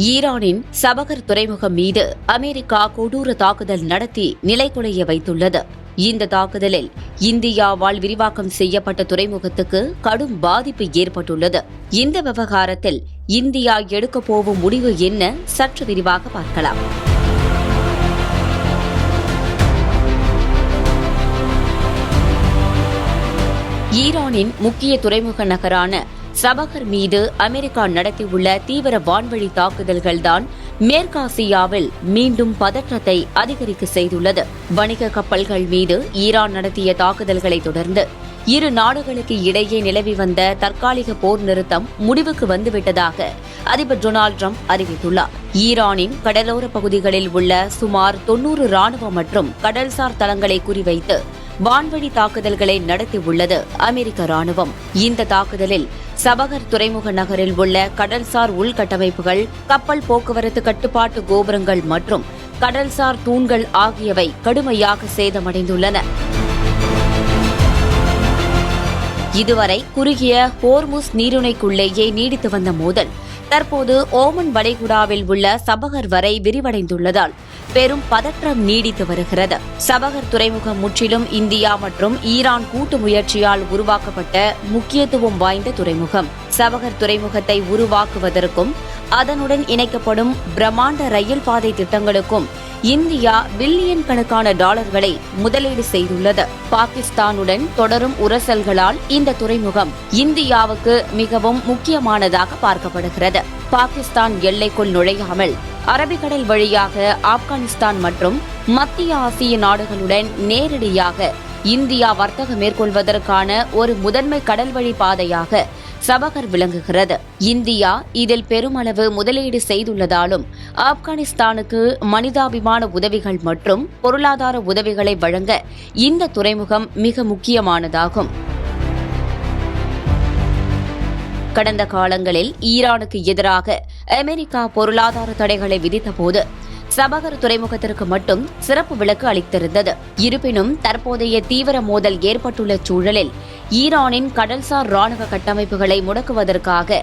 ஈரானின் சபகர் துறைமுகம் மீது அமெரிக்கா கொடூர தாக்குதல் நடத்தி நிலைகுலைய வைத்துள்ளது. இந்த தாக்குதலில் இந்தியாவால் விரிவாக்கம் செய்யப்பட்ட துறைமுகத்துக்கு கடும் பாதிப்பு ஏற்பட்டுள்ளது. இந்த விவகாரத்தில் இந்தியா எடுக்கப் போகும் முடிவு என்ன, சற்று விரிவாக பார்க்கலாம். ஈரானின் முக்கிய துறைமுக நகரான சபகர் மீது அமெரிக்கா நடத்தியுள்ள தீவிர வான்வழி தாக்குதல்கள்தான் மேற்காசியாவில் மீண்டும் பதற்றத்தை அதிகரிக்க செய்துள்ளது. வணிக கப்பல்கள் மீது ஈரான் நடத்திய தாக்குதல்களை தொடர்ந்து இரு நாடுகளுக்கு இடையே நிலவி வந்த தற்காலிக போர் நிறுத்தம் முடிவுக்கு வந்துவிட்டதாக அதிபர் டொனால்டு டிரம்ப் அறிவித்துள்ளார். ஈரானின் கடலோர பகுதிகளில் உள்ள சுமார் 90 ராணுவ மற்றும் கடல்சார் தளங்களை குறிவைத்து வான்வழி தாக்குதல்களை நடத்தியுள்ளது அமெரிக்க ராணுவம். இந்த தாக்குதலில் சபகர் துறைமுக நகரில் உள்ள கடல்சார் உள்கட்டமைப்புகள், கப்பல் போக்குவரத்து கட்டுப்பாட்டு கோபுரங்கள் மற்றும் கடல்சார் தூண்கள் ஆகியவை கடுமையாக சேதமடைந்துள்ளன. இதுவரை குறுகிய ஹோர்முஸ் நீரிணைக்குள்ளேயே நீடித்து வந்த மோதல் தற்போது ஓமன் வளைகுடாவில் உள்ள சபகர் வரை விரிவடைந்துள்ளதால் பெரும் பதற்றம் நீடித்து வருகிறது. சபகர் துறைமுகம் முற்றிலும் இந்தியா மற்றும் ஈரான் கூட்டு முயற்சியால் உருவாக்கப்பட்ட முக்கியத்துவம் வாய்ந்த துறைமுகம். சபகர் துறைமுகத்தை உருவாக்குவதற்கும் அதனுடன் இணைக்கப்படும் பிரம்மாண்ட ரயில் பாதை திட்டங்களுக்கும் இந்தியா பில்லியன் கணக்கான டாலர்களை முதலீடு செய்துள்ளது. பாகிஸ்தானுடன் தொடரும் உரசல்களால் இந்த துறைமுகம் இந்தியாவுக்கு மிகவும் முக்கியமானதாக பார்க்கப்படுகிறது. பாகிஸ்தான் எல்லைக்குள் நுழையாமல் அரபிக்கடல் வழியாக ஆப்கானிஸ்தான் மற்றும் மத்திய ஆசிய நாடுகளுடன் நேரடியாக இந்தியா வர்த்தகம் மேற்கொள்வதற்கான ஒரு முதன்மை கடல்வழி பாதையாக சபகர் விளங்குகிறது. இந்தியா இதில் பெருமளவு முதலீடு செய்துள்ளதாலும் ஆப்கானிஸ்தானுக்கு மனிதாபிமான உதவிகள் மற்றும் பொருளாதார உதவிகளை வழங்க இந்த துறைமுகம் மிக முக்கியமானதாகும். கடந்த காலங்களில் ஈரானுக்கு எதிராக அமெரிக்கா பொருளாதார தடைகளை விதித்தபோது சபகர் துறைமுகத்திற்கு மட்டும் சிறப்பு விலக்கு அளித்திருந்தது. இருப்பினும் தற்போதைய தீவிர மோதல் ஏற்பட்டுள்ள சூழலில் ஈரானின் கடல்சார் ராணுவ கட்டமைப்புகளை முடக்குவதற்காக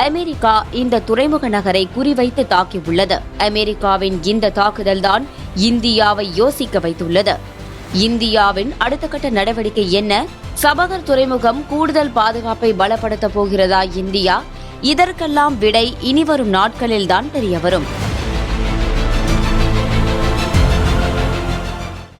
அமெரிக்கா இந்த துறைமுக நகரை குறிவைத்து தாக்கியுள்ளது. அமெரிக்காவின் இந்த தாக்குதல்தான் இந்தியாவை யோசிக்க வைத்துள்ளது. இந்தியாவின் அடுத்த கட்ட நடவடிக்கை என்ன? சபகர் துறைமுகம் கூடுதல் பாதுகாப்பை பலப்படுத்தப் போகிறதா இந்தியா? இதற்கெல்லாம் விடை இனிவரும் நாட்களில்தான் தெரியவரும்.